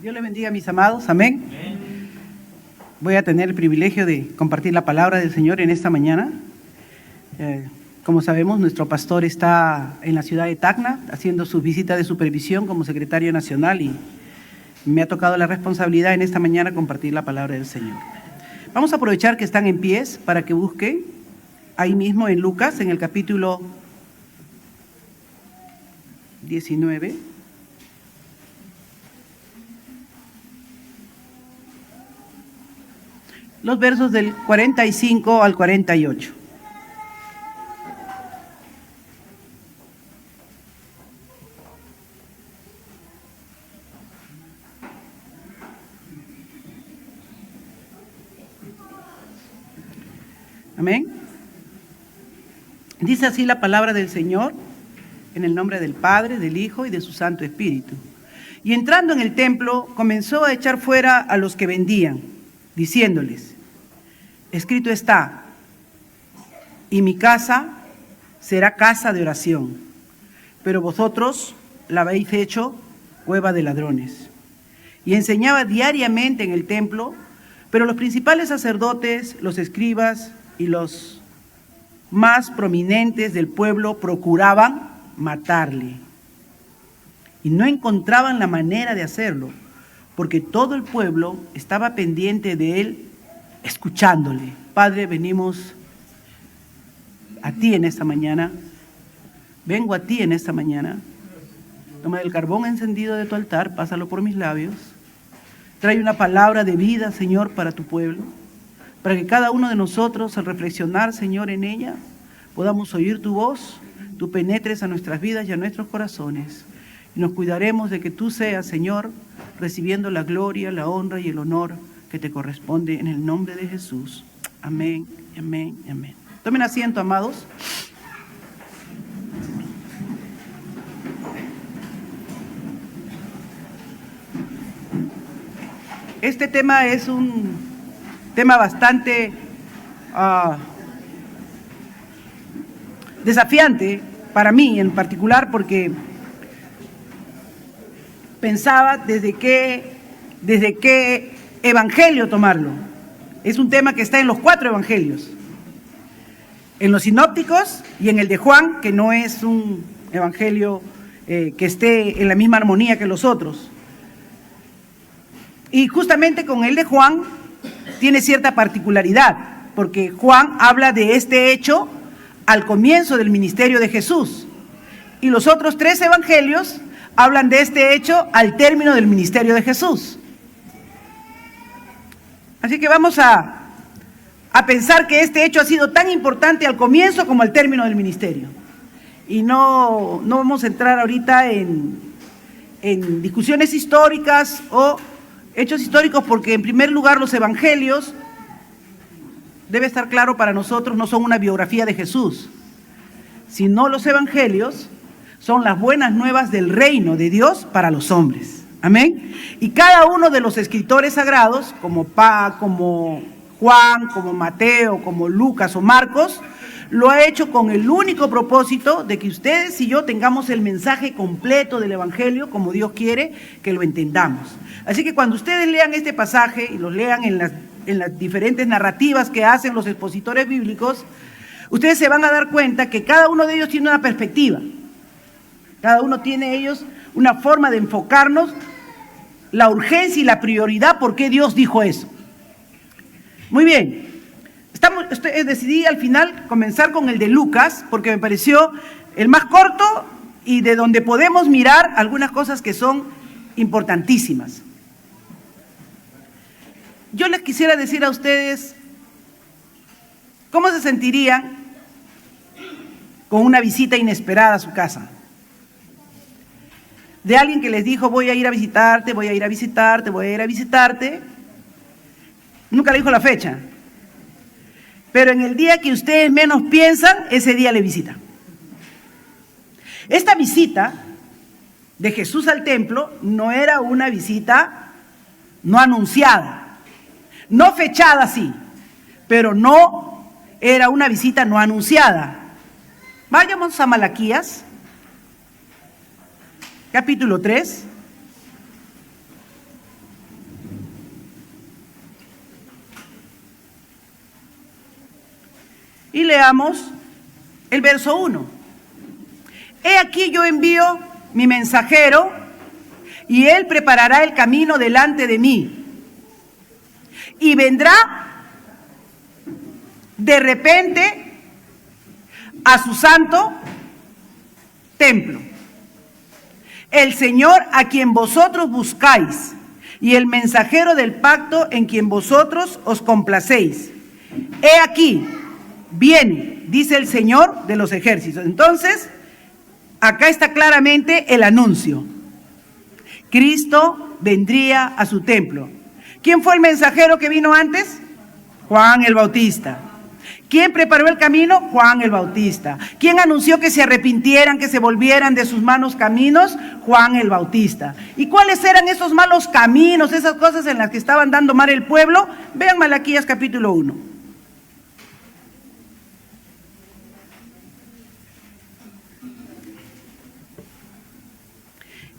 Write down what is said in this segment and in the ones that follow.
Dios les bendiga, mis amados. Amén. Voy a tener el privilegio de compartir la palabra del Señor en esta mañana. Como sabemos, nuestro pastor está en la ciudad de Tacna haciendo su visita de supervisión como secretario nacional y me ha tocado la responsabilidad en esta mañana compartir la palabra del Señor. Vamos a aprovechar que están en pies para que busquen ahí mismo en Lucas, en el capítulo 19. Los versos del 45 al 48. Amén. Dice así la palabra del Señor, en el nombre del Padre, del Hijo y de su Santo Espíritu. Y entrando en el templo, comenzó a echar fuera a los que vendían, diciéndoles: escrito está, y mi casa será casa de oración, pero vosotros la habéis hecho cueva de ladrones. Y enseñaba diariamente en el templo, pero los principales sacerdotes, los escribas y los más prominentes del pueblo procuraban matarle. Y no encontraban la manera de hacerlo, porque todo el pueblo estaba pendiente de él, escuchándole. Padre, venimos a ti en esta mañana. Vengo a ti en esta mañana. Toma el carbón encendido de tu altar, pásalo por mis labios. Trae una palabra de vida, Señor, para tu pueblo, para que cada uno de nosotros, al reflexionar, Señor, en ella, podamos oír tu voz, tú penetres a nuestras vidas y a nuestros corazones. Y nos cuidaremos de que tú seas, Señor, recibiendo la gloria, la honra y el honor que te corresponde en el nombre de Jesús. Amén, amén, amén. Tomen asiento, amados. Este tema es un tema bastante desafiante para mí en particular, porque pensaba desde qué evangelio tomarlo. Es un tema que está en los 4 evangelios, en los sinópticos y en el de Juan, que no es un evangelio que esté en la misma armonía que los otros. Y justamente con el de Juan tiene cierta particularidad, porque Juan habla de este hecho al comienzo del ministerio de Jesús, y los otros 3 evangelios hablan de este hecho al término del ministerio de Jesús. Así que vamos a pensar que este hecho ha sido tan importante al comienzo como al término del ministerio. Y no vamos a entrar ahorita en discusiones históricas o hechos históricos, porque en primer lugar los evangelios, debe estar claro para nosotros, no son una biografía de Jesús, sino los evangelios son las buenas nuevas del reino de Dios para los hombres. Amén. Y cada uno de los escritores sagrados, como Juan, como Mateo, como Lucas o Marcos, lo ha hecho con el único propósito de que ustedes y yo tengamos el mensaje completo del evangelio como Dios quiere que lo entendamos. Así que cuando ustedes lean este pasaje y lo lean en las diferentes narrativas que hacen los expositores bíblicos, ustedes se van a dar cuenta que cada uno de ellos tiene una perspectiva. Cada uno tiene ellos una forma de enfocarnos, la urgencia y la prioridad, por qué Dios dijo eso. Muy bien, decidí al final comenzar con el de Lucas, porque me pareció el más corto y de donde podemos mirar algunas cosas que son importantísimas. Yo les quisiera decir a ustedes cómo se sentirían con una visita inesperada a su casa. De alguien que les dijo: voy a ir a visitarte, voy a ir a visitarte, voy a ir a visitarte. Nunca le dijo la fecha, pero en el día que ustedes menos piensan, ese día le visita. Esta visita de Jesús al templo no era una visita no anunciada, no fechada sí, pero no era una visita no anunciada. Vayamos a Malaquías, capítulo 3. Y leamos el verso 1. He aquí yo envío mi mensajero y él preparará el camino delante de mí. Y vendrá de repente a su santo templo. El Señor a quien vosotros buscáis y el mensajero del pacto en quien vosotros os complacéis. He aquí, viene, dice el Señor de los ejércitos. Entonces, acá está claramente el anuncio. Cristo vendría a su templo. ¿Quién fue el mensajero que vino antes? Juan el Bautista. ¿Quién preparó el camino? Juan el Bautista. ¿Quién anunció que se arrepintieran, que se volvieran de sus malos caminos? Juan el Bautista. ¿Y cuáles eran esos malos caminos, esas cosas en las que estaban dando mal el pueblo? Vean Malaquías capítulo 1.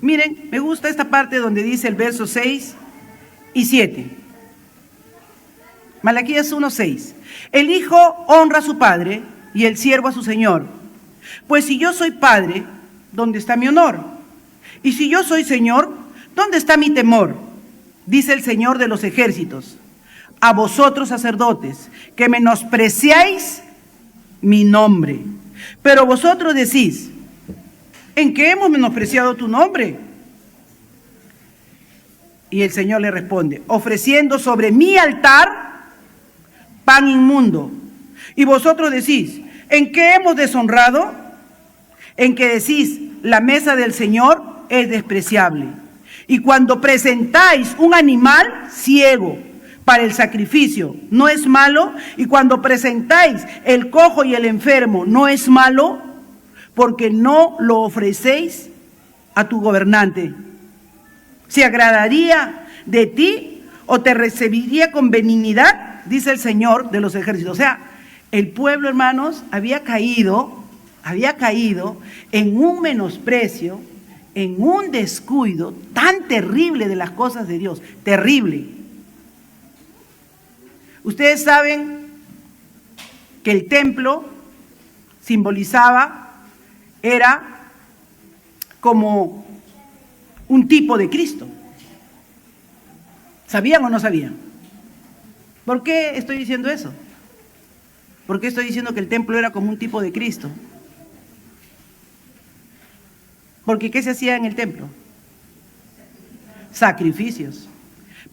Miren, me gusta esta parte donde dice el verso 6 y 7. Malaquías 1:6. El hijo honra a su padre y el siervo a su señor. Pues si yo soy padre, ¿dónde está mi honor? Y si yo soy señor, ¿dónde está mi temor? Dice el Señor de los ejércitos. A vosotros sacerdotes, que menospreciáis mi nombre. Pero vosotros decís, ¿en qué hemos menospreciado tu nombre? Y el Señor le responde, ofreciendo sobre mi altar pan inmundo. Y vosotros decís, ¿en qué hemos deshonrado? En que decís, la mesa del Señor es despreciable. Y cuando presentáis un animal ciego para el sacrificio, ¿no es malo? Y cuando presentáis el cojo y el enfermo, ¿no es malo? Porque no lo ofrecéis a tu gobernante. ¿Se agradaría de ti o te recibiría con benignidad? Dice el Señor de los ejércitos. O sea, el pueblo, hermanos, había caído en un menosprecio, en un descuido tan terrible de las cosas de Dios. Terrible. Ustedes saben que el templo simbolizaba, era como un tipo de Cristo. ¿Sabían o no sabían? ¿Por qué estoy diciendo eso? ¿Por qué estoy diciendo que el templo era como un tipo de Cristo? Porque ¿qué se hacía en el templo? Sacrificios.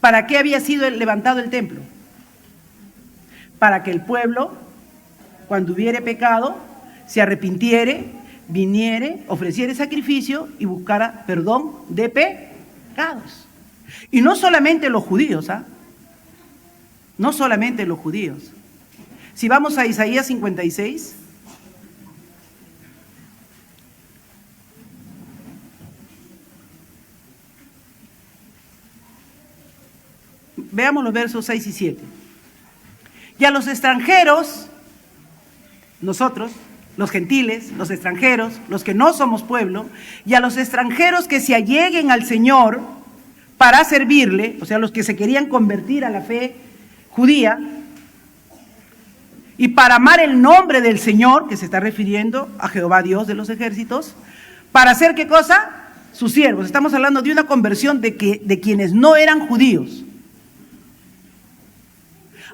¿Para qué había sido levantado el templo? Para que el pueblo, cuando hubiere pecado, se arrepintiere, viniere, ofreciere sacrificio y buscara perdón de pecados. Y no solamente los judíos, ¿ah? No solamente los judíos. Si vamos a Isaías 56, veamos los versos 6 y 7. Y a los extranjeros, nosotros, los gentiles, los extranjeros, los que no somos pueblo, y a los extranjeros que se alleguen al Señor para servirle, o sea, los que se querían convertir a la fe judía, y para amar el nombre del Señor, que se está refiriendo a Jehová Dios de los ejércitos, para hacer ¿qué cosa? Sus siervos. Estamos hablando de una conversión de quienes no eran judíos.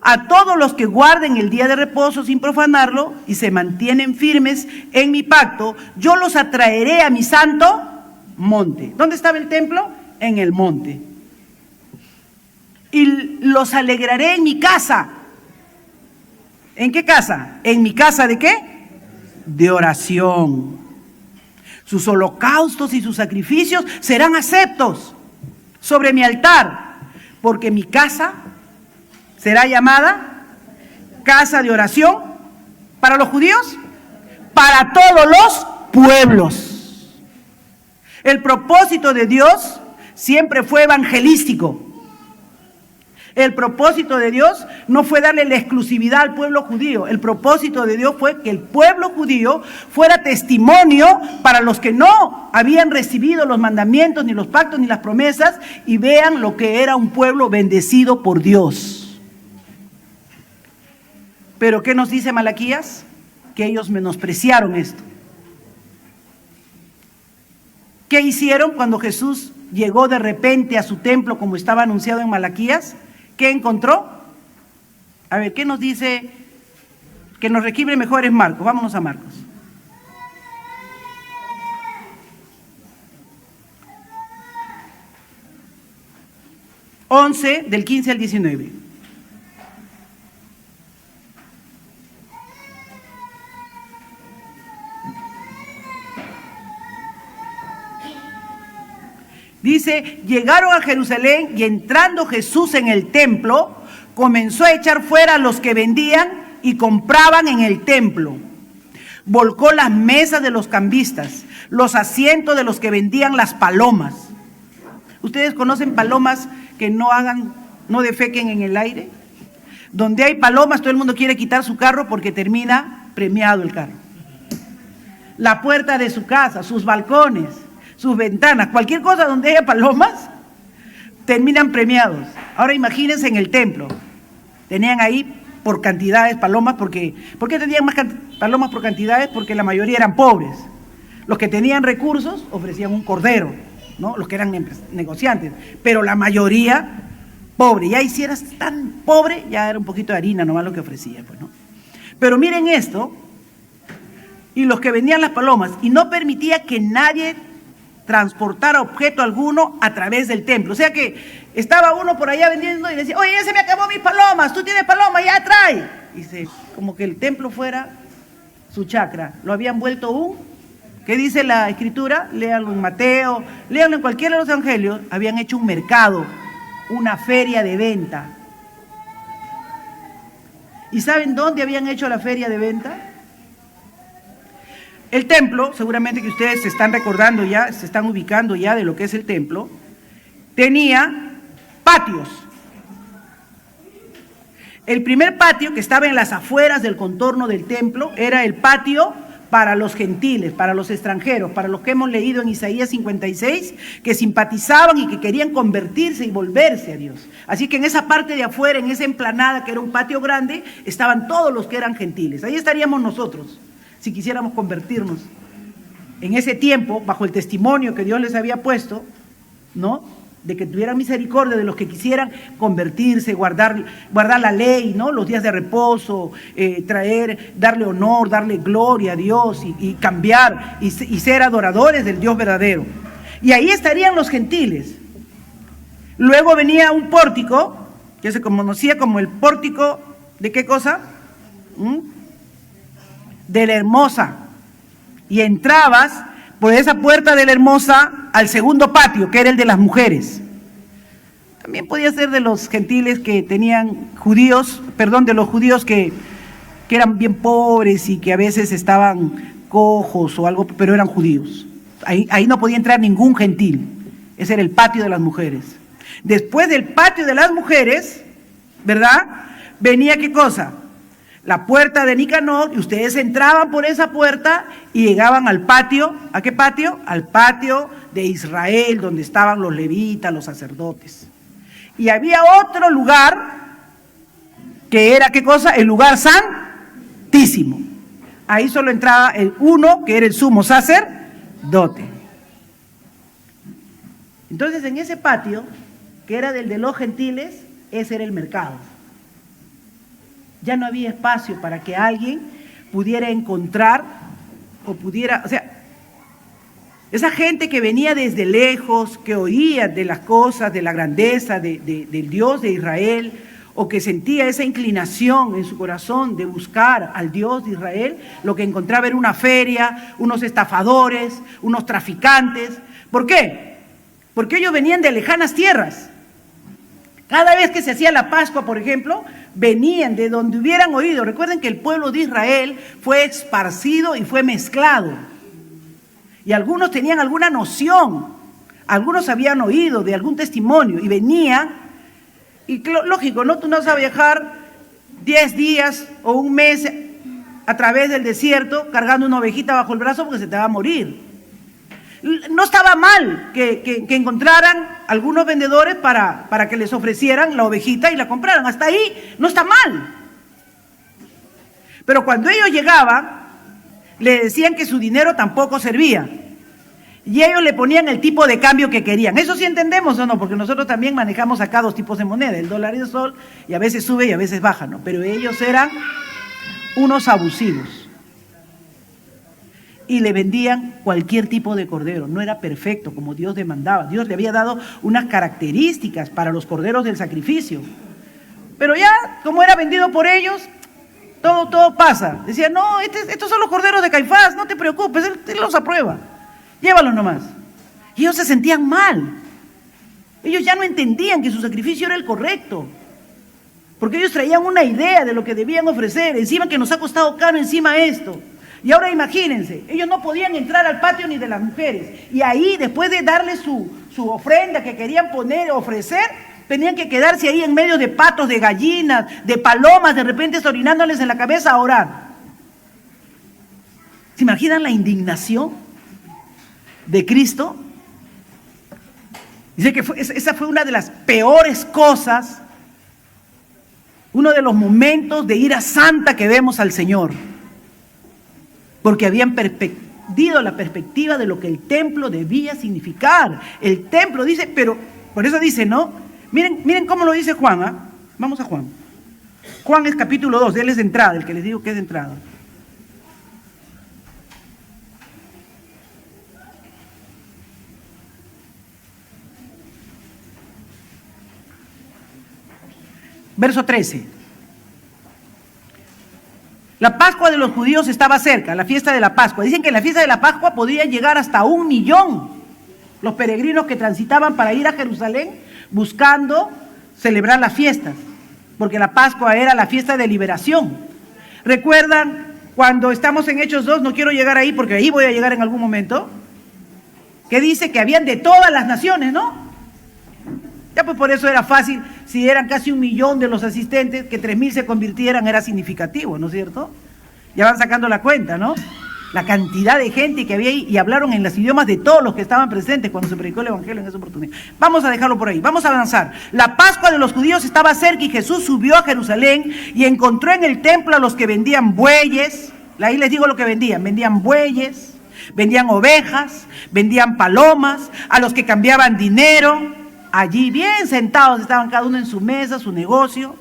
A todos los que guarden el día de reposo sin profanarlo y se mantienen firmes en mi pacto, yo los atraeré a mi santo monte. ¿Dónde estaba el templo? En el monte. Y los alegraré en mi casa. ¿En qué casa? ¿En mi casa de qué? De oración. Sus holocaustos y sus sacrificios serán aceptos sobre mi altar, porque mi casa será llamada casa de oración para los judíos, para todos los pueblos. El propósito de Dios siempre fue evangelístico. El propósito de Dios no fue darle la exclusividad al pueblo judío. El propósito de Dios fue que el pueblo judío fuera testimonio para los que no habían recibido los mandamientos, ni los pactos, ni las promesas, y vean lo que era un pueblo bendecido por Dios. Pero ¿qué nos dice Malaquías? Que ellos menospreciaron esto. ¿Qué hicieron cuando Jesús llegó de repente a su templo como estaba anunciado en Malaquías? ¿Qué encontró? A ver, ¿qué nos dice? Que nos requiere mejor es Marcos. Vámonos a Marcos. Del 15 al 19. Dice, llegaron a Jerusalén y entrando Jesús en el templo, comenzó a echar fuera a los que vendían y compraban en el templo. Volcó las mesas de los cambistas, los asientos de los que vendían las palomas. ¿Ustedes conocen palomas que no defequen en el aire? Donde hay palomas, todo el mundo quiere quitar su carro porque termina premiado el carro. La puerta de su casa, sus balcones, sus ventanas, cualquier cosa donde haya palomas, terminan premiados. Ahora imagínense en el templo. Tenían ahí por cantidades palomas, ¿por qué tenían más palomas por cantidades? Porque la mayoría eran pobres. Los que tenían recursos ofrecían un cordero, ¿no? Los que eran negociantes, pero la mayoría pobre. Ya si eras tan pobre, ya era un poquito de harina nomás lo que ofrecía, pues, ¿no? Pero miren esto, y los que vendían las palomas, y no permitía que nadie transportara objeto alguno a través del templo. O sea que estaba uno por allá vendiendo y decía, oye, ya se me acabó mis palomas, tú tienes palomas, ya trae. Y como que el templo fuera su chacra. Lo habían vuelto ¿qué dice la Escritura? Léanlo en Mateo, léanlo en cualquiera de los evangelios. Habían hecho un mercado, una feria de venta. ¿Y saben dónde habían hecho la feria de venta? El templo, seguramente que ustedes se están recordando ya, se están ubicando ya de lo que es el templo, tenía patios. El primer patio, que estaba en las afueras del contorno del templo, era el patio para los gentiles, para los extranjeros, para los que hemos leído en Isaías 56, que simpatizaban y que querían convertirse y volverse a Dios. Así que en esa parte de afuera, en esa emplanada que era un patio grande, estaban todos los que eran gentiles. Ahí estaríamos nosotros, si quisiéramos convertirnos. En ese tiempo, bajo el testimonio que Dios les había puesto, ¿no?, de que tuvieran misericordia de los que quisieran convertirse, guardar la ley, ¿no?, los días de reposo, darle honor, darle gloria a Dios y cambiar y ser adoradores del Dios verdadero. Y ahí estarían los gentiles. Luego venía un pórtico, que se conocía como el pórtico, ¿de qué cosa? De la Hermosa. Y entrabas por esa puerta de la Hermosa al segundo patio, que era el de las mujeres. También podía ser de los gentiles que tenían de los judíos que eran bien pobres y que a veces estaban cojos o algo, pero eran judíos. Ahí no podía entrar ningún gentil. Ese era el patio de las mujeres. Después del patio de las mujeres, ¿verdad?, venía ¿qué cosa? La puerta de Nicanor, y ustedes entraban por esa puerta y llegaban al patio. ¿A qué patio? Al patio de Israel, donde estaban los levitas, los sacerdotes. Y había otro lugar que era ¿qué cosa? El lugar santísimo. Ahí solo entraba uno, que era el sumo sacerdote. Entonces, en ese patio, que era del de los gentiles, ese era el mercado. Ya no había espacio para que alguien pudiera encontrar esa gente que venía desde lejos, que oía de las cosas, de la grandeza del Dios de Israel, o que sentía esa inclinación en su corazón de buscar al Dios de Israel, lo que encontraba era una feria, unos estafadores, unos traficantes. ¿Por qué? Porque ellos venían de lejanas tierras. Cada vez que se hacía la Pascua, por ejemplo, venían de donde hubieran oído. Recuerden que el pueblo de Israel fue esparcido y fue mezclado. Y algunos tenían alguna noción, algunos habían oído de algún testimonio y venían. Y lógico, ¿no? Tú no vas a viajar 10 días o un mes a través del desierto cargando una ovejita bajo el brazo porque se te va a morir. No estaba mal que encontraran algunos vendedores para que les ofrecieran la ovejita y la compraran. Hasta ahí no está mal. Pero cuando ellos llegaban, le decían que su dinero tampoco servía. Y ellos le ponían el tipo de cambio que querían. Eso sí entendemos, ¿o no? Porque nosotros también manejamos acá dos tipos de moneda, el dólar y el sol, y a veces sube y a veces baja, ¿no? Pero ellos eran unos abusivos. Y le vendían cualquier tipo de cordero. No era perfecto como Dios demandaba. Dios le había dado unas características para los corderos del sacrificio. Pero ya, como era vendido por ellos, todo pasa. Decían, no, estos son los corderos de Caifás, no te preocupes, él los aprueba. Llévalos nomás. Y ellos se sentían mal. Ellos ya no entendían que su sacrificio era el correcto. Porque ellos traían una idea de lo que debían ofrecer. Encima que nos ha costado caro encima esto. Y ahora imagínense, ellos no podían entrar al patio ni de las mujeres. Y ahí, después de darle su ofrenda que querían ofrecer, tenían que quedarse ahí en medio de patos, de gallinas, de palomas, de repente orinándoles en la cabeza a orar. ¿Se imaginan la indignación de Cristo? Dice que esa fue una de las peores cosas, uno de los momentos de ira santa que vemos al Señor, porque habían perdido la perspectiva de lo que el templo debía significar. El templo dice, pero por eso dice, ¿no? Miren cómo lo dice Juan, ¿ah? Vamos a Juan. Juan es capítulo 2, él es de entrada, el que les digo que es de entrada. Verso 13. La Pascua de los judíos estaba cerca, la fiesta de la Pascua. Dicen que en la fiesta de la Pascua podían llegar hasta 1 millón los peregrinos que transitaban para ir a Jerusalén buscando celebrar las fiestas, porque la Pascua era la fiesta de liberación. ¿Recuerdan cuando estamos en Hechos 2? No quiero llegar ahí porque ahí voy a llegar en algún momento. Que dice que habían de todas las naciones, ¿no? Ya pues por eso era fácil, si eran casi 1 millón de los asistentes, que 3.000 se convirtieran era significativo, ¿no es cierto? Ya van sacando la cuenta, ¿no? La cantidad de gente que había ahí, y hablaron en los idiomas de todos los que estaban presentes cuando se predicó el Evangelio en esa oportunidad. Vamos a dejarlo por ahí, vamos a avanzar. La Pascua de los judíos estaba cerca y Jesús subió a Jerusalén y encontró en el templo a los que vendían bueyes. Ahí les digo lo que vendían bueyes, vendían ovejas, vendían palomas, a los que cambiaban dinero. Allí bien sentados estaban cada uno en su mesa, su negocio.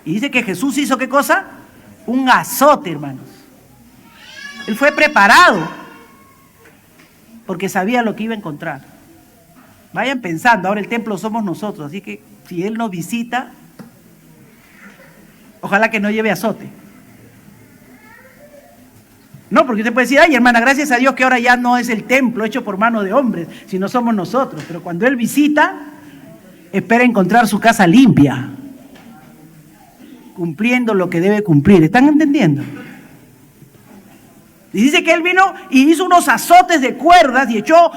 Y dice que Jesús hizo ¿qué cosa? Un azote, hermanos. Él fue preparado porque sabía lo que iba a encontrar. Vayan pensando, ahora el templo somos nosotros, así que si Él nos visita, ojalá que no lleve azote. No, porque usted puede decir, ay hermana, gracias a Dios que ahora ya no es el templo hecho por mano de hombres, sino somos nosotros. Pero cuando Él visita, espera encontrar su casa limpia, cumpliendo lo que debe cumplir. ¿Están entendiendo? Y dice que Él vino y hizo unos azotes de cuerdas y echó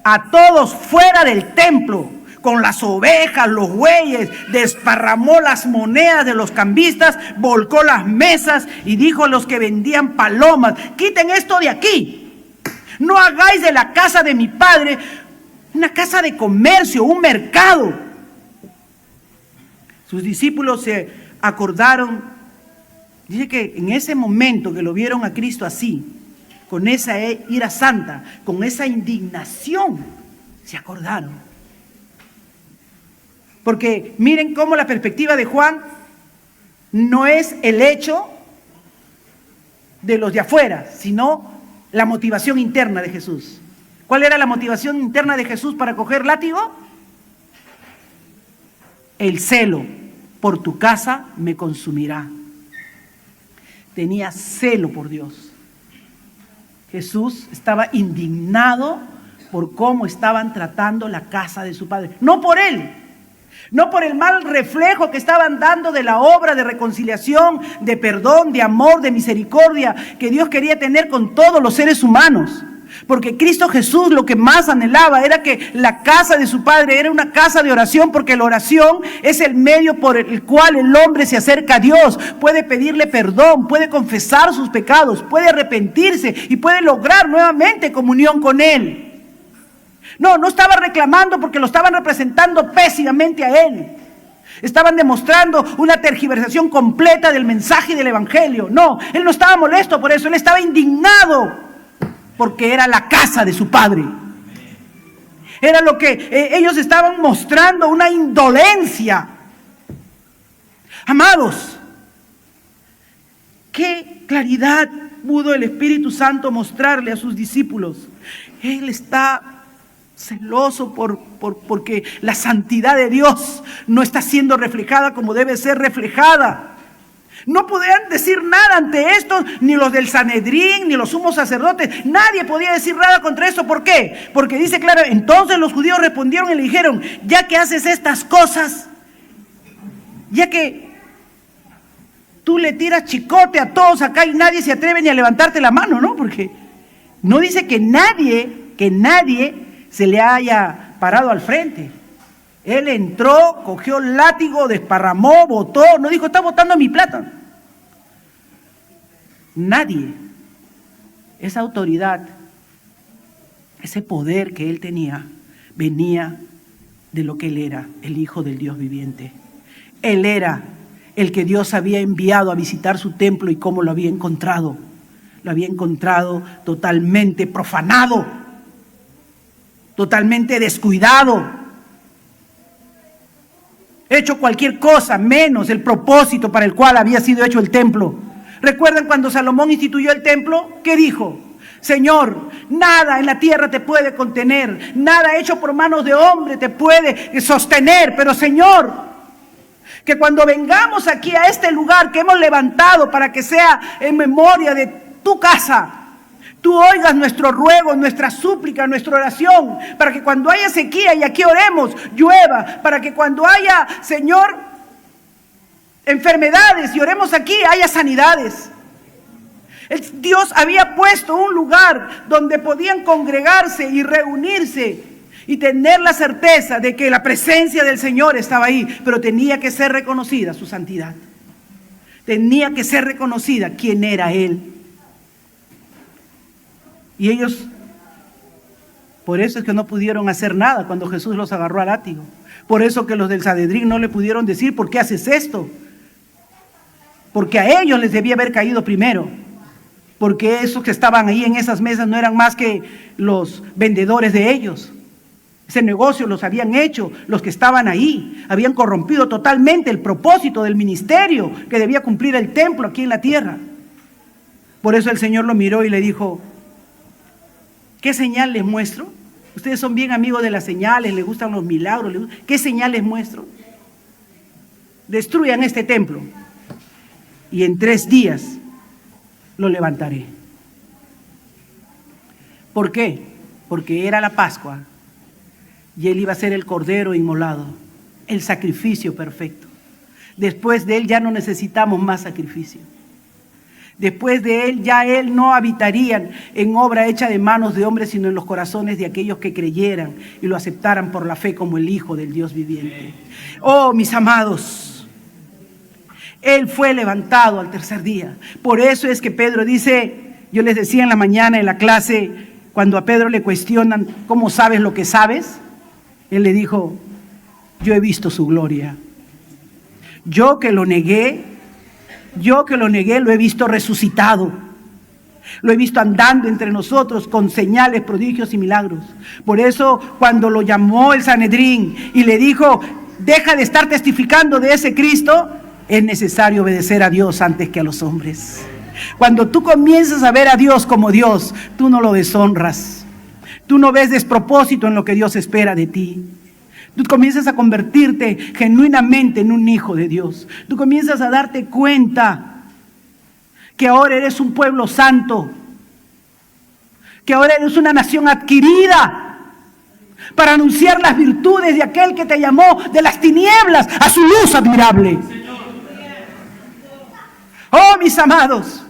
a todos fuera del templo, con las ovejas, los bueyes, desparramó las monedas de los cambistas, volcó las mesas y dijo a los que vendían palomas, quiten esto de aquí, no hagáis de la casa de mi padre una casa de comercio, un mercado. Sus discípulos se acordaron, dice que en ese momento que lo vieron a Cristo así, con esa ira santa, con esa indignación, se acordaron. Porque miren cómo la perspectiva de Juan no es el hecho de los de afuera, sino la motivación interna de Jesús. ¿Cuál era la motivación interna de Jesús para coger látigo? El celo por tu casa me consumirá. Tenía celo por Dios. Jesús estaba indignado por cómo estaban tratando la casa de su Padre. No por Él. No por el mal reflejo que estaban dando de la obra de reconciliación, de perdón, de amor, de misericordia que Dios quería tener con todos los seres humanos. Porque Cristo Jesús lo que más anhelaba era que la casa de su Padre era una casa de oración, porque la oración es el medio por el cual el hombre se acerca a Dios, puede pedirle perdón, puede confesar sus pecados, puede arrepentirse y puede lograr nuevamente comunión con Él. No estaba reclamando porque lo estaban representando pésimamente a Él. Estaban demostrando una tergiversación completa del mensaje del evangelio. No, él no estaba molesto por eso, él estaba indignado porque era la casa de su padre. Era lo que ellos estaban mostrando, una indolencia. Amados, qué claridad pudo el Espíritu Santo mostrarle a sus discípulos. Él está celoso porque la santidad de Dios no está siendo reflejada como debe ser reflejada. No podían decir nada ante esto, ni los del Sanedrín, ni los sumos sacerdotes. Nadie podía decir nada contra esto. ¿Por qué? Porque dice claro, entonces los judíos respondieron y le dijeron, ya que haces estas cosas, ya que tú le tiras chicote a todos acá y nadie se atreve ni a levantarte la mano, ¿no? Porque no dice que nadie se le haya parado al frente. Él entró, cogió el látigo, desparramó, botó, no dijo, está botando mi plata. Nadie. Esa autoridad, ese poder que él tenía, venía de lo que él era, el Hijo del Dios viviente. Él era el que Dios había enviado a visitar su templo y cómo lo había encontrado. Lo había encontrado totalmente profanado, totalmente descuidado, hecho cualquier cosa menos el propósito para el cual había sido hecho el templo. ¿Recuerdan cuando Salomón instituyó el templo? ¿Qué dijo? Señor, nada en la tierra te puede contener, nada hecho por manos de hombre te puede sostener, pero Señor, que cuando vengamos aquí a este lugar que hemos levantado para que sea en memoria de tu casa, tú oigas nuestro ruego, nuestra súplica, nuestra oración, para que cuando haya sequía, y aquí oremos, llueva, para que cuando haya, Señor, enfermedades, y oremos aquí, haya sanidades. Dios había puesto un lugar donde podían congregarse y reunirse y tener la certeza de que la presencia del Señor estaba ahí, pero tenía que ser reconocida su santidad. Tenía que ser reconocida quién era Él. Y ellos, por eso es que no pudieron hacer nada cuando Jesús los agarró a látigo. Por eso que los del Sanedrín no le pudieron decir, ¿por qué haces esto? Porque a ellos les debía haber caído primero. Porque esos que estaban ahí en esas mesas no eran más que los vendedores de ellos. Ese negocio los habían hecho los que estaban ahí. Habían corrompido totalmente el propósito del ministerio que debía cumplir el templo aquí en la tierra. Por eso el Señor lo miró y le dijo, ¿qué señal les muestro? Ustedes son bien amigos de las señales, les gustan los milagros. ¿Qué señal les muestro? Destruyan este templo y en 3 días lo levantaré. ¿Por qué? Porque era la Pascua y Él iba a ser el cordero inmolado, el sacrificio perfecto. Después de Él ya no necesitamos más sacrificio. Después de Él, ya Él no habitaría en obra hecha de manos de hombres, sino en los corazones de aquellos que creyeran y lo aceptaran por la fe como el Hijo del Dios viviente. Oh, mis amados, Él fue levantado al 3er día. Por eso es que Pedro dice, yo les decía en la mañana en la clase, cuando a Pedro le cuestionan, ¿cómo sabes lo que sabes? Él le dijo, yo he visto su gloria. Yo que lo negué, lo he visto resucitado. Lo he visto andando entre nosotros con señales, prodigios y milagros. Por eso cuando lo llamó el Sanedrín y le dijo, deja de estar testificando de ese Cristo, es necesario obedecer a Dios antes que a los hombres. Cuando tú comienzas a ver a Dios como Dios, tú no lo deshonras. Tú no ves despropósito en lo que Dios espera de ti. Tú comienzas a convertirte genuinamente en un hijo de Dios. Tú comienzas a darte cuenta que ahora eres un pueblo santo, que ahora eres una nación adquirida para anunciar las virtudes de aquel que te llamó de las tinieblas a su luz admirable. Oh, mis amados,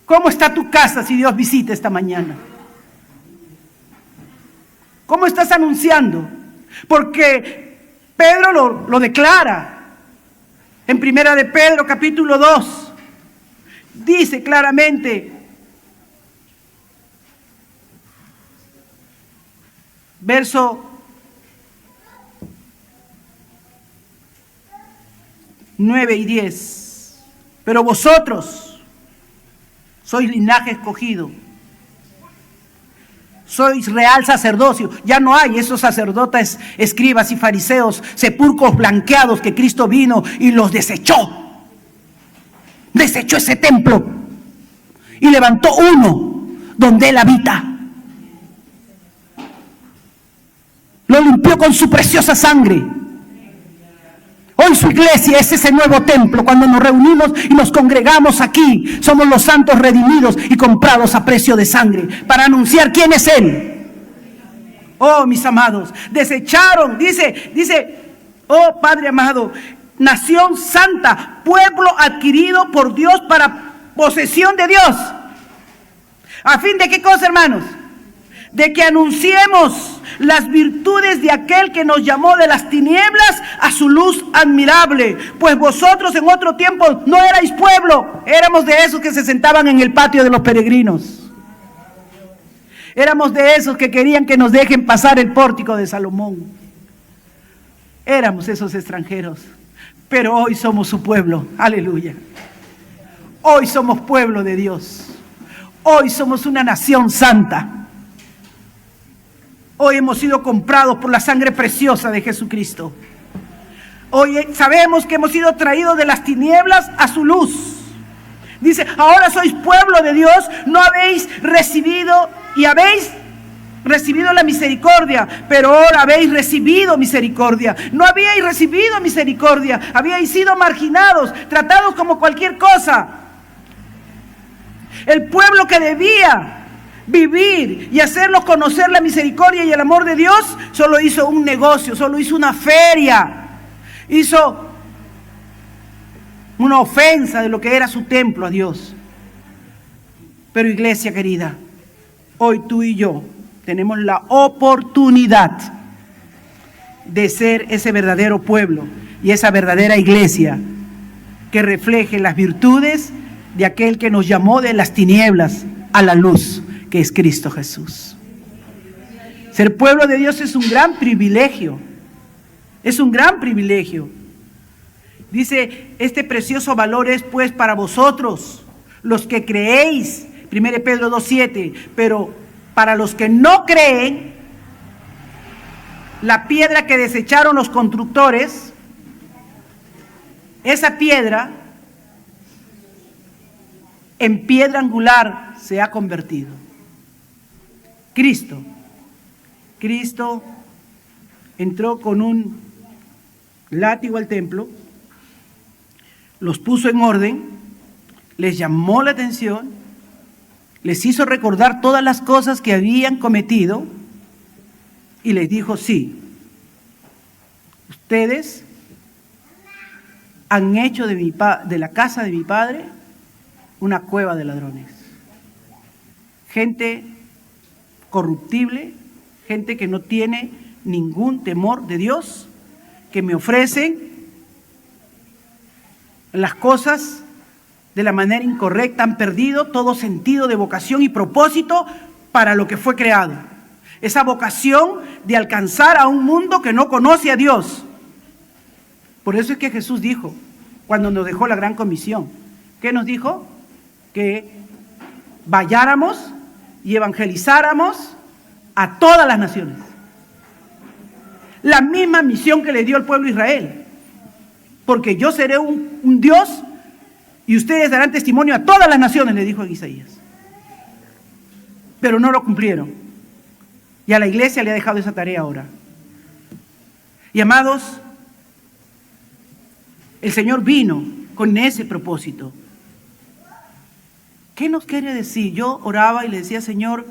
¿cómo está tu casa si Dios visita esta mañana? ¿Cómo estás anunciando? Porque Pedro lo declara. En 1 de Pedro, capítulo 2, dice claramente, verso 9 y 10. Pero vosotros sois linaje escogido, sois real sacerdocio. Ya no hay esos sacerdotes, escribas y fariseos, sepulcros blanqueados que Cristo vino y los desechó. Desechó ese templo y levantó uno donde Él habita. Lo limpió con su preciosa sangre. Hoy su iglesia es ese nuevo templo. Cuando nos reunimos y nos congregamos aquí, somos los santos redimidos y comprados a precio de sangre para anunciar quién es Él. Oh, mis amados, desecharon, dice, oh Padre amado, nación santa, pueblo adquirido por Dios para posesión de Dios. ¿A fin de qué cosa, hermanos? De que anunciemos las virtudes de aquel que nos llamó de las tinieblas a su luz admirable. Pues vosotros en otro tiempo no erais pueblo, éramos de esos que se sentaban en el patio de los peregrinos. Éramos de esos que querían que nos dejen pasar el pórtico de Salomón. Éramos esos extranjeros. Pero hoy somos su pueblo, aleluya. Hoy somos pueblo de Dios. Hoy somos una nación santa. Hoy hemos sido comprados por la sangre preciosa de Jesucristo. Hoy sabemos que hemos sido traídos de las tinieblas a su luz. Dice, ahora sois pueblo de Dios, no habéis recibido y habéis recibido la misericordia, pero ahora habéis recibido misericordia. No habíais recibido misericordia, habíais sido marginados, tratados como cualquier cosa. El pueblo que debía vivir y hacerlos conocer la misericordia y el amor de Dios, solo hizo un negocio, solo hizo una feria, hizo una ofensa de lo que era su templo a Dios. Pero iglesia querida, hoy tú y yo tenemos la oportunidad de ser ese verdadero pueblo y esa verdadera iglesia que refleje las virtudes de aquel que nos llamó de las tinieblas a la luz, que es Cristo Jesús. Ser pueblo de Dios es un gran privilegio. Es un gran privilegio. Dice, este precioso valor es pues para vosotros, los que creéis. 1 Pedro 2:7. Pero para los que no creen, la piedra que desecharon los constructores, esa piedra en piedra angular se ha convertido. Cristo entró con un látigo al templo, los puso en orden, les llamó la atención, les hizo recordar todas las cosas que habían cometido y les dijo, sí, ustedes han hecho de la casa de mi padre una cueva de ladrones. Gente corruptible, gente que no tiene ningún temor de Dios, que me ofrecen las cosas de la manera incorrecta, han perdido todo sentido de vocación y propósito para lo que fue creado. Esa vocación de alcanzar a un mundo que no conoce a Dios. Por eso es que Jesús dijo, cuando nos dejó la gran comisión, ¿qué nos dijo? Que vayáramos y evangelizáramos a todas las naciones. La misma misión que le dio al pueblo de Israel. Porque yo seré un Dios y ustedes darán testimonio a todas las naciones, le dijo en Isaías. Pero no lo cumplieron. Y a la iglesia le ha dejado esa tarea ahora. Y amados, el Señor vino con ese propósito. ¿Qué nos quiere decir? Yo oraba y le decía, Señor,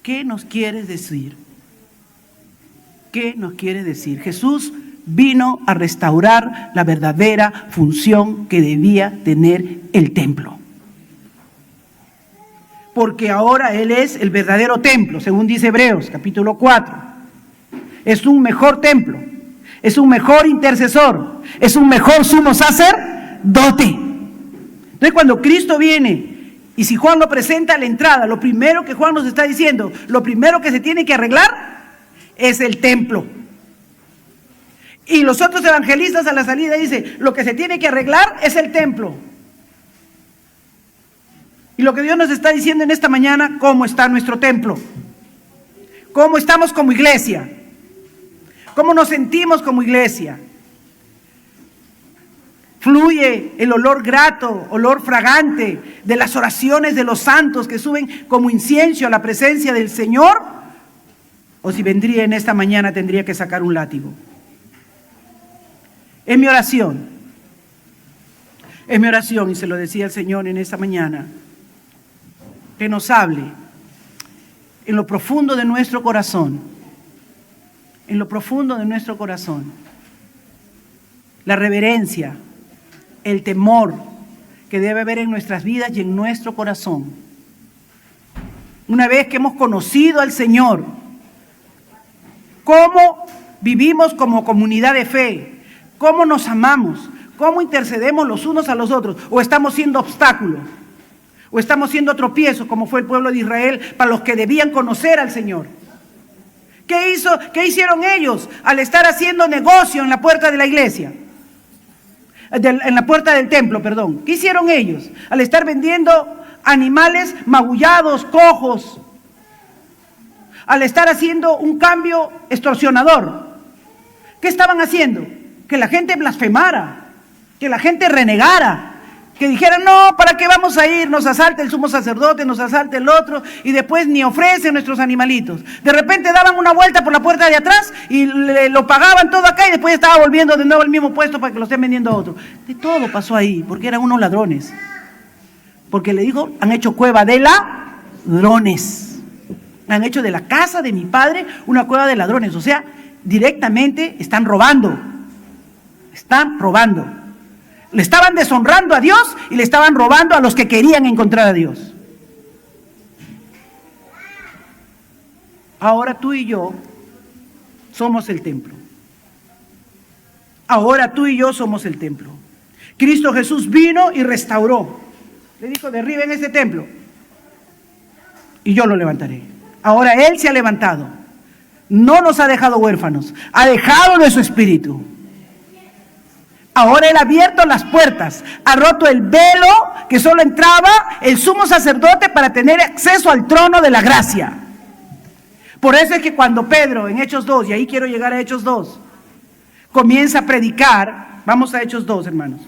¿qué nos quieres decir? ¿Qué nos quiere decir? Jesús vino a restaurar la verdadera función que debía tener el templo. Porque ahora Él es el verdadero templo, según dice Hebreos, capítulo 4. Es un mejor templo, es un mejor intercesor, es un mejor sumo sacerdote. Entonces cuando Cristo viene, y si Juan lo presenta a la entrada, lo primero que Juan nos está diciendo, lo primero que se tiene que arreglar es el templo. Y los otros evangelistas a la salida dicen, lo que se tiene que arreglar es el templo. Y lo que Dios nos está diciendo en esta mañana, ¿cómo está nuestro templo? ¿Cómo estamos como iglesia? ¿Cómo nos sentimos como iglesia? ¿Fluye el olor grato, olor fragante de las oraciones de los santos que suben como incienso a la presencia del Señor? ¿O si vendría en esta mañana tendría que sacar un látigo? Es mi oración, y se lo decía el Señor en esta mañana, que nos hable en lo profundo de nuestro corazón, la reverencia, el temor que debe haber en nuestras vidas y en nuestro corazón. Una vez que hemos conocido al Señor, cómo vivimos como comunidad de fe, cómo nos amamos, cómo intercedemos los unos a los otros, o estamos siendo obstáculos, o estamos siendo tropiezos, como fue el pueblo de Israel, para los que debían conocer al Señor. ¿Qué hicieron ellos al estar haciendo negocio en la puerta de la iglesia? En la puerta del templo, perdón. ¿Qué hicieron ellos al estar vendiendo animales magullados, cojos? Al estar haciendo un cambio extorsionador. ¿Qué estaban haciendo? Que la gente blasfemara, que la gente renegara, que dijeran, no, ¿para qué vamos a ir? Nos asalta el sumo sacerdote, nos asalta el otro, y después ni ofrecen nuestros animalitos. De repente daban una vuelta por la puerta de atrás y lo pagaban todo acá y después estaba volviendo de nuevo al mismo puesto para que lo estén vendiendo a otro. De todo pasó ahí, porque eran unos ladrones. Porque le dijo, han hecho cueva de ladrones. Han hecho de la casa de mi padre una cueva de ladrones. O sea, directamente están robando. Le estaban deshonrando a Dios y le estaban robando a los que querían encontrar a Dios. Ahora tú y yo somos el templo. Cristo Jesús vino y restauró. Le dijo, derriben ese templo y yo lo levantaré. Ahora Él se ha levantado. No nos ha dejado huérfanos. Ha dejado de su espíritu. Ahora Él ha abierto las puertas, ha roto el velo que solo entraba el sumo sacerdote para tener acceso al trono de la gracia. Por eso es que cuando Pedro en Hechos 2, y ahí quiero llegar a Hechos 2, comienza a predicar, vamos a Hechos 2, hermanos.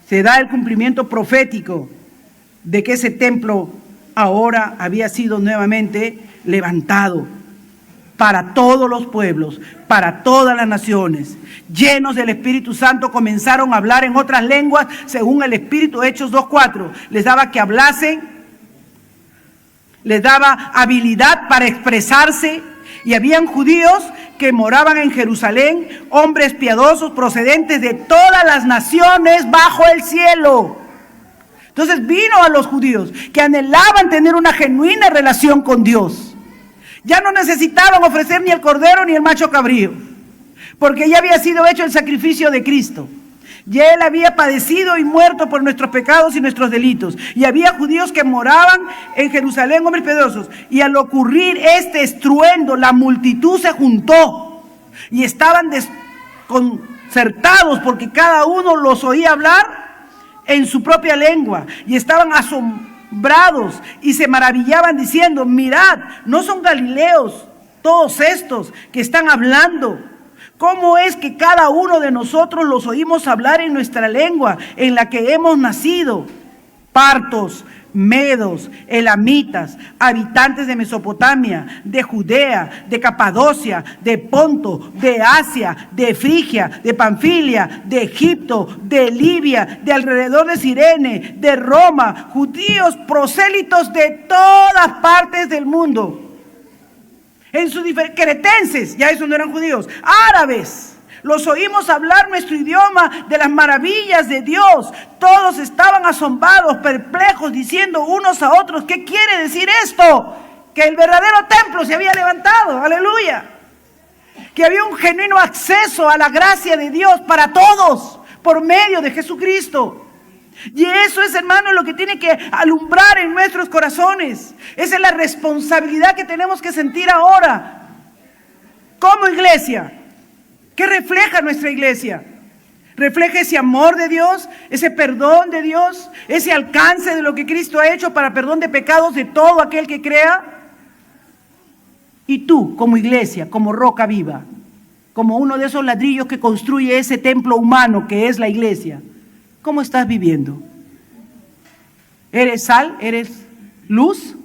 Se da el cumplimiento profético de que ese templo ahora había sido nuevamente levantado para todos los pueblos, para todas las naciones. Llenos del Espíritu Santo comenzaron a hablar en otras lenguas según el Espíritu. Hechos 2:4 les daba que hablasen, les daba habilidad para expresarse, y habían judíos que moraban en Jerusalén, hombres piadosos procedentes de todas las naciones bajo el cielo. Entonces vino a los judíos que anhelaban tener una genuina relación con Dios. Ya no necesitaban ofrecer ni el cordero ni el macho cabrío, porque ya había sido hecho el sacrificio de Cristo. Ya Él había padecido y muerto por nuestros pecados y nuestros delitos. Y había judíos que moraban en Jerusalén, hombres piadosos. Y al ocurrir este estruendo, la multitud se juntó y estaban desconcertados porque cada uno los oía hablar en su propia lengua y estaban asombrados y se maravillaban diciendo, mirad, ¿no son galileos todos estos que están hablando? ¿Cómo es que cada uno de nosotros los oímos hablar en nuestra lengua en la que hemos nacido? Partos, medos, elamitas, habitantes de Mesopotamia, de Judea, de Capadocia, de Ponto, de Asia, de Frigia, de Panfilia, de Egipto, de Libia, de alrededor de Cirene, de Roma, judíos prosélitos de todas partes del mundo. En sus cretenses, ya esos no eran judíos, árabes, los oímos hablar nuestro idioma de las maravillas de Dios. Todos estaban asombrados, perplejos, diciendo unos a otros, ¿qué quiere decir esto? Que el verdadero templo se había levantado, aleluya. Que había un genuino acceso a la gracia de Dios para todos, por medio de Jesucristo. Y eso es, hermano, lo que tiene que alumbrar en nuestros corazones. Esa es la responsabilidad que tenemos que sentir ahora. como iglesia. ¿Qué refleja nuestra iglesia? Refleja ese amor de Dios, ese perdón de Dios, ese alcance de lo que Cristo ha hecho para perdón de pecados de todo aquel que crea. Y tú, como iglesia, como roca viva, como uno de esos ladrillos que construye ese templo humano que es la iglesia, ¿cómo estás viviendo? ¿Eres sal? ¿Eres luz?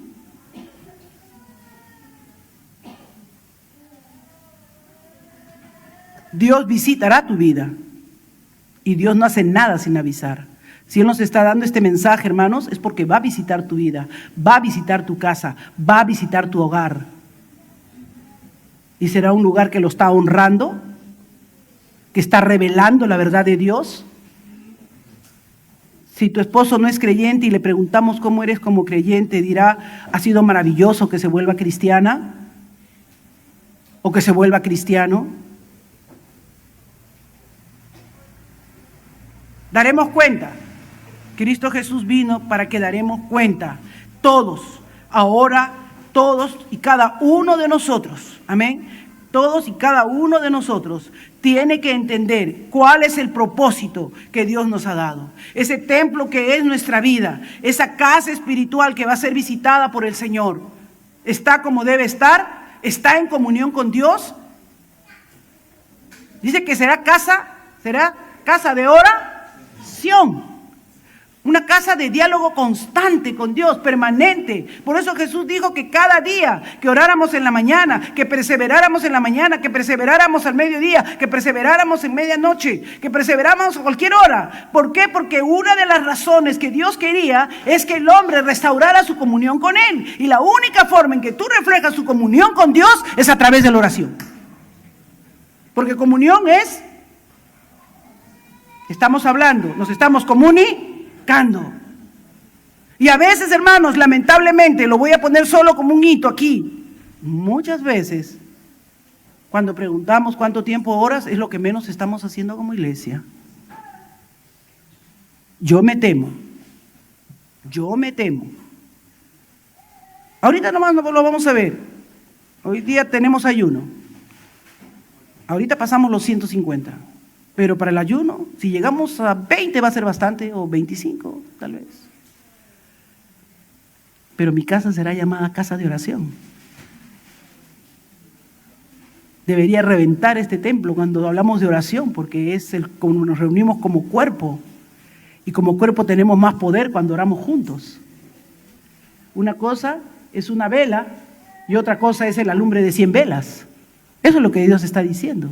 Dios visitará tu vida y Dios no hace nada sin avisar. Si Él nos está dando este mensaje, hermanos, es porque va a visitar tu vida, va a visitar tu casa, va a visitar tu hogar. Y será un lugar que lo está honrando, que está revelando la verdad de Dios. Si tu esposo no es creyente y le preguntamos cómo eres como creyente, dirá, ha sido maravilloso que se vuelva cristiana o que se vuelva cristiano. Daremos cuenta. Cristo Jesús vino para que daremos cuenta. Todos, ahora, todos y cada uno de nosotros. Amén. Todos y cada uno de nosotros tiene que entender cuál es el propósito que Dios nos ha dado. Ese templo que es nuestra vida, esa casa espiritual que va a ser visitada por el Señor. ¿Está como debe estar? ¿Está en comunión con Dios? Dice que será casa de oración. Una casa de diálogo constante con Dios, permanente. Por eso Jesús dijo que cada día que oráramos en la mañana, que perseveráramos en la mañana, que perseveráramos al mediodía, que perseveráramos en medianoche, que perseveráramos a cualquier hora. ¿Por qué? Porque una de las razones que Dios quería es que el hombre restaurara su comunión con Él. Y la única forma en que tú reflejas su comunión con Dios es a través de la oración. Porque comunión es, estamos hablando, nos estamos comunicando. Y a veces, hermanos, lamentablemente, lo voy a poner solo como un hito aquí, muchas veces, cuando preguntamos cuánto tiempo oras, es lo que menos estamos haciendo como iglesia. Yo me temo. Ahorita nomás lo vamos a ver. Hoy día tenemos ayuno. Ahorita pasamos los 150. Pero para el ayuno, si llegamos a 20 va a ser bastante, o 25 tal vez. Pero mi casa será llamada casa de oración. Debería reventar este templo cuando hablamos de oración, porque es como nos reunimos como cuerpo. Y como cuerpo tenemos más poder cuando oramos juntos. Una cosa es una vela y otra cosa es la lumbre de 100 velas. Eso es lo que Dios está diciendo.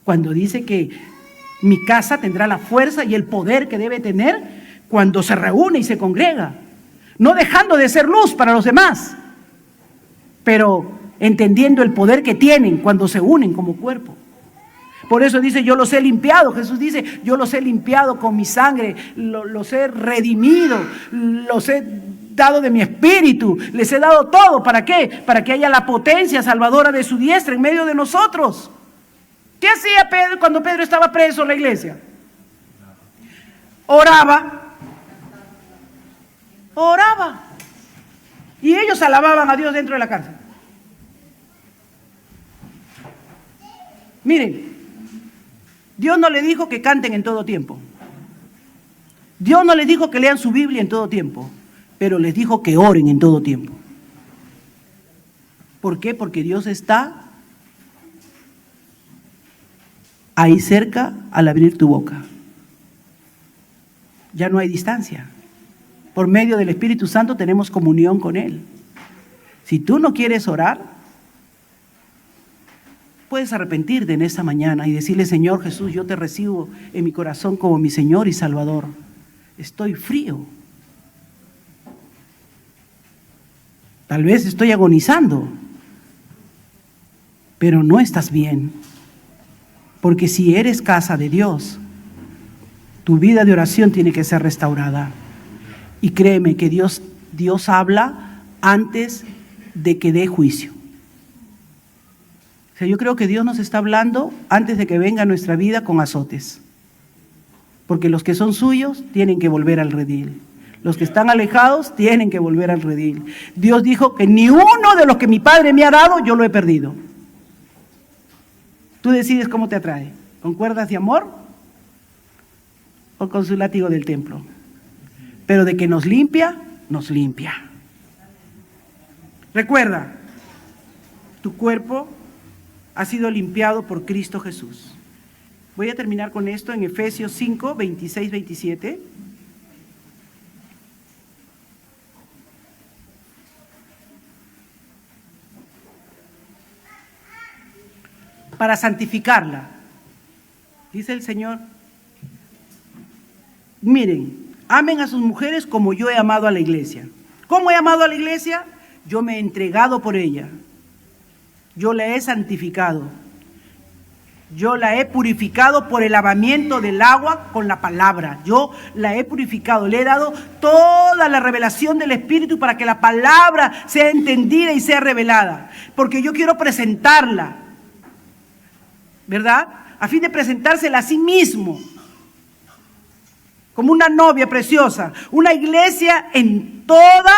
Cuando dice que mi casa tendrá la fuerza y el poder que debe tener cuando se reúne y se congrega. No dejando de ser luz para los demás, pero entendiendo el poder que tienen cuando se unen como cuerpo. Por eso dice, yo los he limpiado. Jesús dice, yo los he limpiado con mi sangre, los he redimido, los he dado de mi espíritu, les he dado todo. ¿Para qué? Para que haya la potencia salvadora de su diestra en medio de nosotros. ¿Qué hacía Pedro cuando Pedro estaba preso en la iglesia? Oraba. Y ellos alababan a Dios dentro de la cárcel. Miren, Dios no le dijo que canten en todo tiempo. Dios no les dijo que lean su Biblia en todo tiempo, pero les dijo que oren en todo tiempo. ¿Por qué? Porque Dios está ahí cerca al abrir tu boca. Ya no hay distancia. Por medio del Espíritu Santo tenemos comunión con Él. Si tú no quieres orar, puedes arrepentirte en esta mañana y decirle, Señor Jesús, yo te recibo en mi corazón como mi Señor y Salvador. Estoy frío. Tal vez estoy agonizando, pero no estás bien. Porque si eres casa de Dios, tu vida de oración tiene que ser restaurada. Y créeme que Dios habla antes de que dé juicio. O sea, yo creo que Dios nos está hablando antes de que venga a nuestra vida con azotes. Porque los que son suyos tienen que volver al redil. Los que están alejados tienen que volver al redil. Dios dijo que ni uno de los que mi Padre me ha dado, yo lo he perdido. Tú decides cómo te atrae, con cuerdas de amor o con su látigo del templo. Pero de que nos limpia, nos limpia. Recuerda, tu cuerpo ha sido limpiado por Cristo Jesús. Voy a terminar con esto en Efesios 5, 26, 27. Para santificarla, dice el Señor. Miren, amen a sus mujeres como yo he amado a la iglesia. ¿Cómo he amado a la iglesia? Yo me he entregado por ella. Yo la he santificado. Yo la he purificado por el lavamiento del agua con la palabra. Yo la he purificado. Le he dado toda la revelación del Espíritu para que la palabra sea entendida y sea revelada. Porque yo quiero presentarla, ¿verdad? A fin de presentársela a sí mismo como una novia preciosa, una iglesia en todas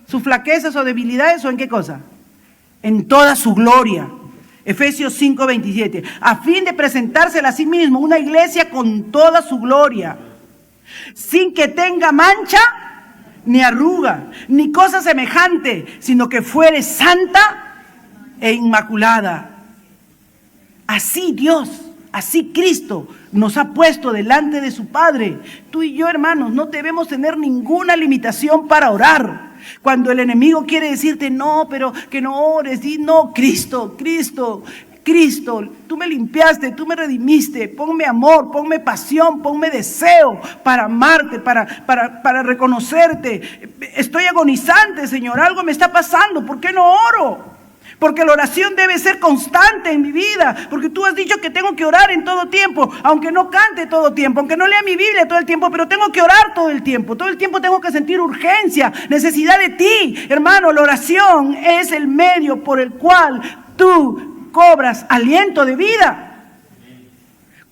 sus flaquezas o debilidades, ¿o en qué cosa? En toda su gloria. Efesios 5, 27. A fin de presentársela a sí mismo, una iglesia con toda su gloria, sin que tenga mancha, ni arruga, ni cosa semejante, sino que fuere santa e inmaculada. Así Dios, así Cristo nos ha puesto delante de su Padre. Tú y yo, hermanos, no debemos tener ninguna limitación para orar. Cuando el enemigo quiere decirte, no, pero que no ores, di, no, Cristo, Cristo, Cristo, tú me limpiaste, tú me redimiste, ponme amor, ponme pasión, ponme deseo para amarte, para reconocerte. Estoy agonizante, Señor, algo me está pasando, ¿por qué no oro? Porque la oración debe ser constante en mi vida, porque tú has dicho que tengo que orar en todo tiempo, aunque no cante todo tiempo, aunque no lea mi Biblia todo el tiempo, pero tengo que orar todo el tiempo tengo que sentir urgencia, necesidad de ti. Hermano, la oración es el medio por el cual tú cobras aliento de vida.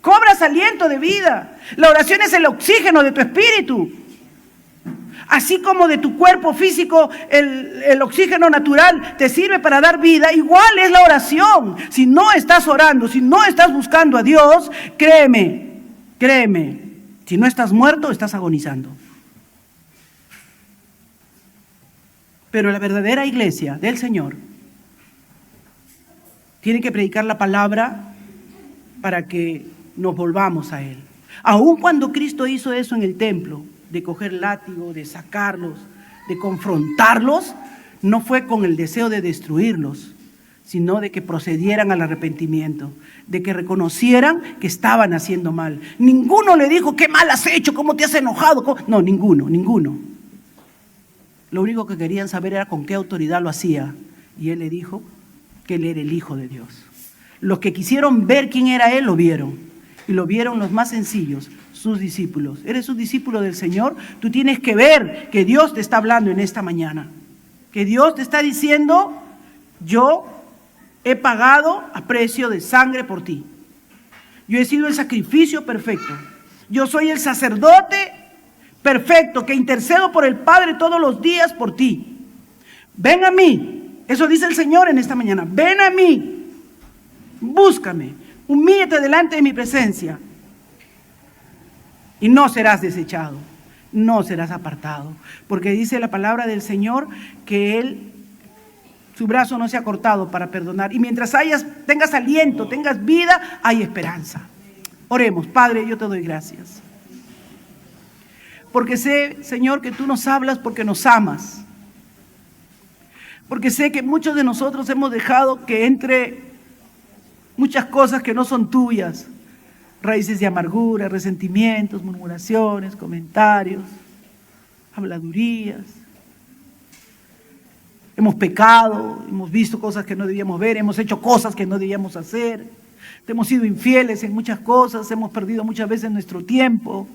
Cobras aliento de vida. La oración es el oxígeno de tu espíritu. Así como de tu cuerpo físico el oxígeno natural te sirve para dar vida, igual es la oración. Si no estás orando, si no estás buscando a Dios, créeme, si no estás muerto, estás agonizando. Pero la verdadera iglesia del Señor tiene que predicar la palabra para que nos volvamos a Él. Aun cuando Cristo hizo eso en el templo, de coger látigo, de sacarlos, de confrontarlos, no fue con el deseo de destruirlos, sino de que procedieran al arrepentimiento, de que reconocieran que estaban haciendo mal. Ninguno le dijo, qué mal has hecho, cómo te has enojado. No, ninguno. Lo único que querían saber era con qué autoridad lo hacía. Y él le dijo que él era el Hijo de Dios. Los que quisieron ver quién era él, lo vieron. Y lo vieron los más sencillos, sus discípulos. ¿Eres un discípulo del Señor? Tú tienes que ver que Dios te está hablando en esta mañana. Que Dios te está diciendo, yo he pagado a precio de sangre por ti. Yo he sido el sacrificio perfecto. Yo soy el sacerdote perfecto que intercedo por el Padre todos los días por ti. Ven a mí. Eso dice el Señor en esta mañana. Ven a mí. Búscame. Humíllate delante de mi presencia. Y no serás desechado. No serás apartado. Porque dice la palabra del Señor que su brazo no se ha cortado para perdonar. Y mientras tengas aliento, tengas vida, hay esperanza. Oremos. Padre, yo te doy gracias. Porque sé, Señor, que tú nos hablas porque nos amas. Porque sé que muchos de nosotros hemos dejado que entre muchas cosas que no son tuyas. Raíces de amargura, resentimientos, murmuraciones, comentarios, habladurías. Hemos pecado, hemos visto cosas que no debíamos ver, hemos hecho cosas que no debíamos hacer. Hemos sido infieles en muchas cosas, hemos perdido muchas veces nuestro tiempo.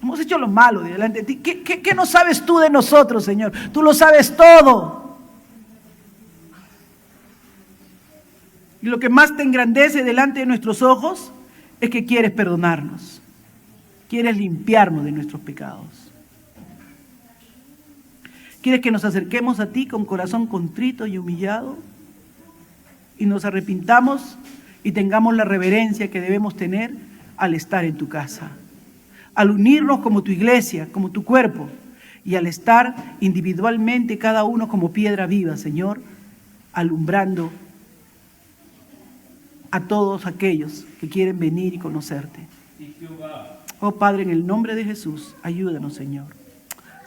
Hemos hecho lo malo delante de ti. ¿Qué no sabes tú de nosotros, Señor? Tú lo sabes todo. Y lo que más te engrandece delante de nuestros ojos es que quieres perdonarnos. Quieres limpiarnos de nuestros pecados. Quieres que nos acerquemos a ti con corazón contrito y humillado y nos arrepintamos y tengamos la reverencia que debemos tener al estar en tu casa, al unirnos como tu iglesia, como tu cuerpo, y al estar individualmente cada uno como piedra viva, Señor, alumbrando a todos aquellos que quieren venir y conocerte. Oh Padre, en el nombre de Jesús, ayúdanos, Señor.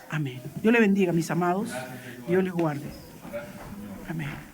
Amén. Dios le bendiga, mis amados. Dios les guarde. Amén.